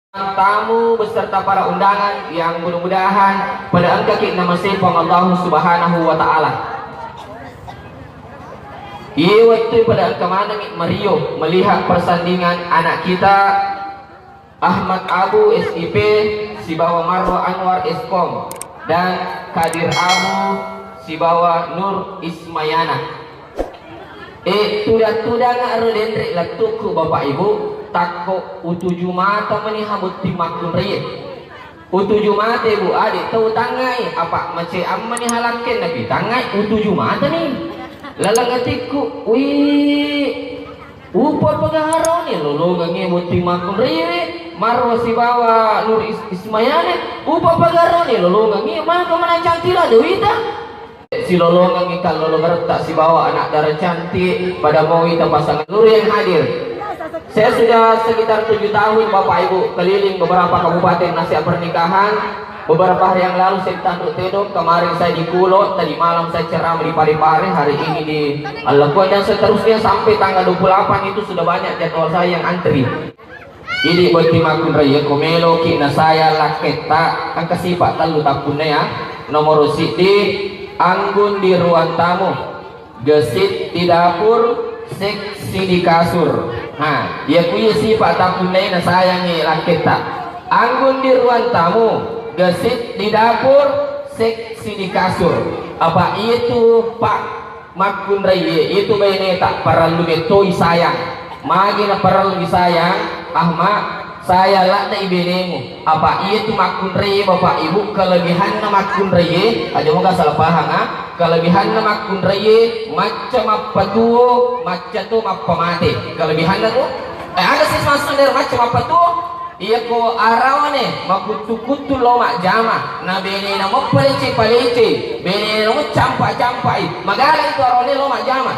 tamu beserta para undangan yang mudah-mudahan pada angka kita masifang Allah Subhanahu wa taala. Ia waktu pada angka mana Mario melihat persandingan anak kita Ahmad Abu SIP Sibawa Marwa Anwar Eskom dan Kadir Abu Sibawa Nur Ismayana. Tudah ngaro dendrek latuku bapak ibu takko utuju mata menihabut timakun reye utuju mata ibu adik tahu tangai apa macam amma ni halakin nabi tangai utuju mata nih lalang atiku wih upor pagaharo ni lolo ngebut timakun reye marwa sibawa Nur Ismayana upor pagaharo ni lolo ngi maka mana cantila dewita si lolongan ikan lolongan tak si bawa anak darah cantik pada mau kita pasangan nur yang hadir. Saya sudah sekitar 7 tahun bapak ibu keliling beberapa kabupaten nasihat pernikahan. Beberapa hari yang lalu saya di Tanduk Tedok, kemarin saya di Kulot, tadi malam saya ceramah di Parepare, hari ini di Al-Lepuan dan seterusnya sampai tanggal 28 itu sudah banyak jadwal saya yang antri. Ini buat timakun raya komelo kina saya laketa angka sifat lalu tapunnya ya nomor siti anggun di ruang tamu, gesit di dapur, seksi di kasur. Nah, ya kuya sifat tapun lain sayangi laketa. Anggun di ruang tamu, gesit di dapur, seksi di kasur. Apa itu Pak Makun Raya? Itu bene tak perlu betoi sayang. Magi na perlu sayang, Ahmad. Saya lah na ibinemu apa itu makun reye bapak ibu kelebihan na makun reye aja moga salah paham kelebihan na makun reye macam apa tuh macam tuh apa mati kelebihan na tuh ada sih masuk dari macam apa tuh iya ko arawane makutu-kutu lo mak jama na bene na mo palece bene na mo campai magala itu arone lo mak jama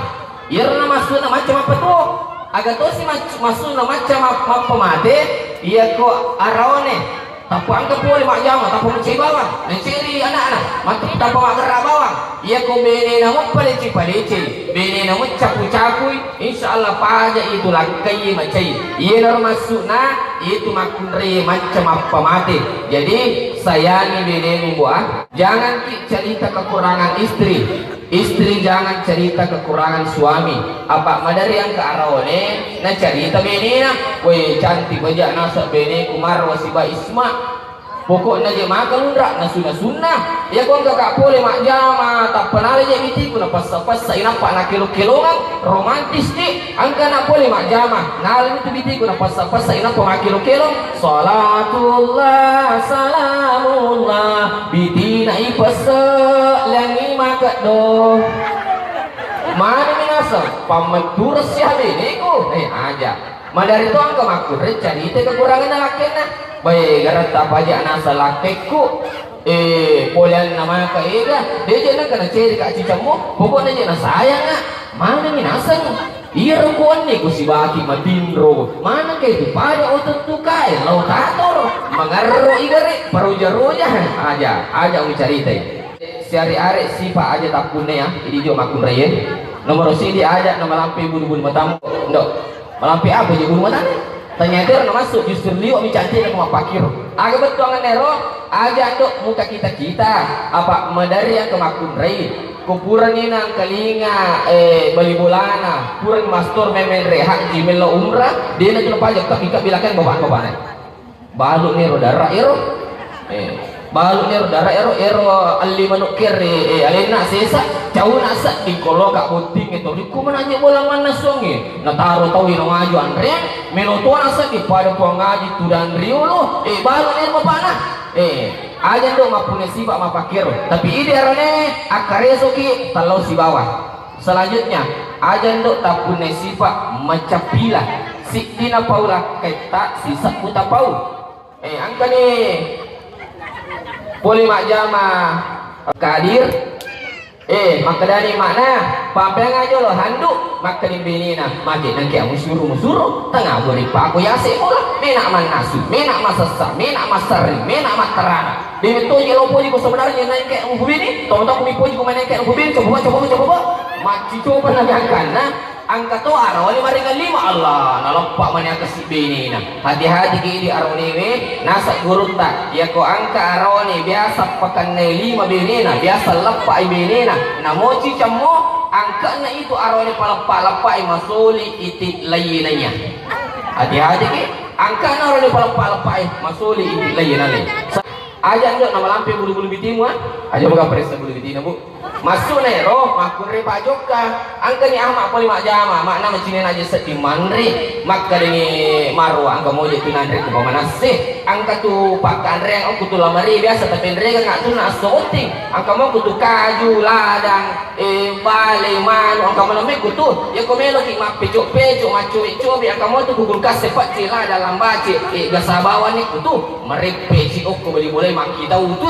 irna masuk na macam apa tuh agak tuh si masuk na macam apa mati iya ko arawane tapu angka pole mak jama tapu mencari bawang mencari anak-anak mati tapu mak gerak bawang iya ko bene na mo palece bene na mo capu insyaallah paja itu lakai macai iya nor masuk na itu makun re macam apa mati jadi sayangi bene buah jangan cerita kekurangan istri jangan cerita kekurangan suami apa madari yang ke arawane na cerita bene na weh cantik bajak nasa bene kumar wasiba isma pokoknya je makan undrak na sunnah ya kau enggak boleh mak jama tak pernah aja biti kuna pas ina pak na kilo-kilongan romantis di angka nak boleh mak jama nah itu biti kuna pas ina pak kilo-kilong salatullah salamullah biti na ipasa langi makat do mana minasa pamentur siapa ini ko aja madari itu angka makun cari itu kekurangan lakena baik garat apa aja nasa lakeku polian nama ka ega dia jangan kena ceri kak cicamu pokoknya jangan sayang mana minasang iya rekuan nih ku si baki madindro mana kayak itu pada otot tukai lautator mengarro igare paruja-ruja aja mencari teh sehari-hari siapa aja tak punya ya ini jo makun raya nomor sini aja nama lampi bulu-bulu matamu ndok melampi apa aja bulu matamu ternyata orang masuk justru liuk mencantik sama pakir agak betul nero aja untuk muka kita apa medari yang kemakun rei kupuran ini nang kelinga beli bolana puran mastur memen rehat jimelo umrah dia nak lupa aja kita bilakan bapak-bapak balu nero darah ero balu nero darah ero ali manukir alena sesa jauh nasa di kolok puting itu di kumananya bola mana songi na taruh tahu yang maju andre menoto nasa di pada pengaji tudan riulo balu nero mana aja dong mapunya sifat mapakir tapi ide arane akaresoki talau si bawah selanjutnya aja dong tak punya sifat macapila si tina paula keta sisa puta pau angka nih boleh mak jama kadir maka dari makna pampang aja lo handuk maka di benina makin nangki musuruh tengah beri paku yase mula menak manasu menak masasa menak masari menak materana di itu je lopo juga sebenarnya naik kayak hubini tong-tong mipo juga main kayak hubini coba maci coba nagangkan angka to arone maringan lima Allah naloppak mani kasih bini na hati-hati ki di arone we nasak gurunta ya ko angka arone biasa pakan lima bini na biasa leppak bini na mochi cammo angka na itu arone palapa-lapa masuli itik layinanya hati-hati ki angka na arone palapa-lapa masuli itik layinanya aja ndak nama lampe bulu-bulu bitimu aja buka perisa bulu bitina bu masuk na roh makun re pajoka angka ni ahmak poli mak jama makna macinin aja seti manri maka ini marwa angka mau jadi nanri ke paman asih angka tu pakan re yang aku tu lamari biasa tapi re kan ngak tu nak soting angka mau kutu kaju ladang bale manu angka malam kutu ya kau melo ki mak pecok-pecok macu-macu angka mau tu gugur kas sepat cila dalam baci gasabawan ni kutu merepe si okko beli boleh mak kita utu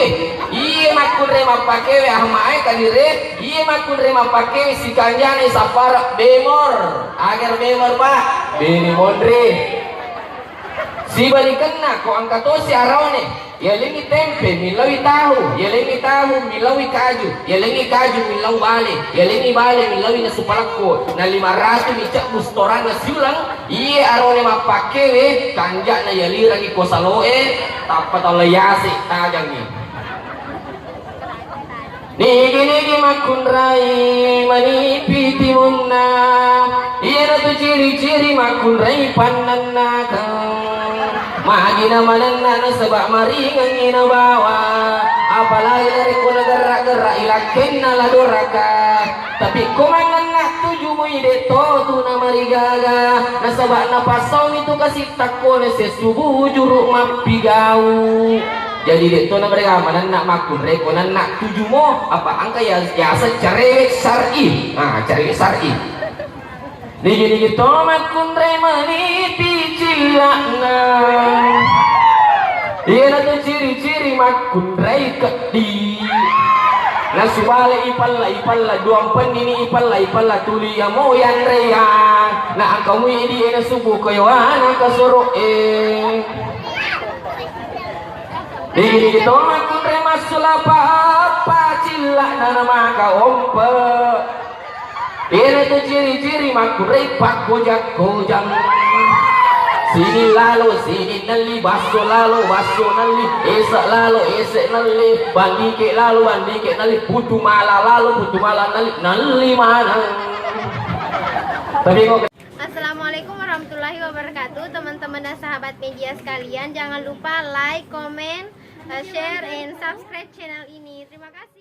iya makun re mak pakai ahmak kadire iya makun re mak pakai si kanjani safar bemor agar bemor pak bini mondre si balikan na ko angka to si arone ya lengi tempe milawi tahu ya lengi tahu milawi kaju ya lengi kaju milawi bale ya lengi bale milawi na supalako na 500 dicak bustoran na siulang iya arone mapake we kanjak na yali rangi kosaloe tapat oleh yasi tajangi nigi makun rai mani piti munna iya na tu ciri-ciri makun rai pananna magina mananna na sebab maringan ina bawa apalagi dari kuna gerak-gerak ilakin na ladoraka tapi kumangan nak tuju mo ide to tu na marigaga na sebab na pasong itu kasih takon sesubuh juruk mapigau jadi itu na mereka mana nak makun reko nak tuju mo apa angka ya cari syar'i cari syar'i digi to makun re maniti cilakna iya na tu ciri-ciri makun re kedi na subale ipalla duang penini ipalla tuli ya mo yan reyang na angka mo idi na subuh kayawan ka suro digi to makun re masulapa apa cilak na maka ompe ini tu ciri-ciri makurai pak gojak-gojang sini lalu sini nali baso lalu baso nali esek lalu esek nali bandike lalu bandike nali putu mala lalu putu mala nali mana tapi Assalamualaikum warahmatullahi wabarakatuh teman-teman dan sahabat media sekalian, jangan lupa like, comment, share, and subscribe channel ini. Terima kasih.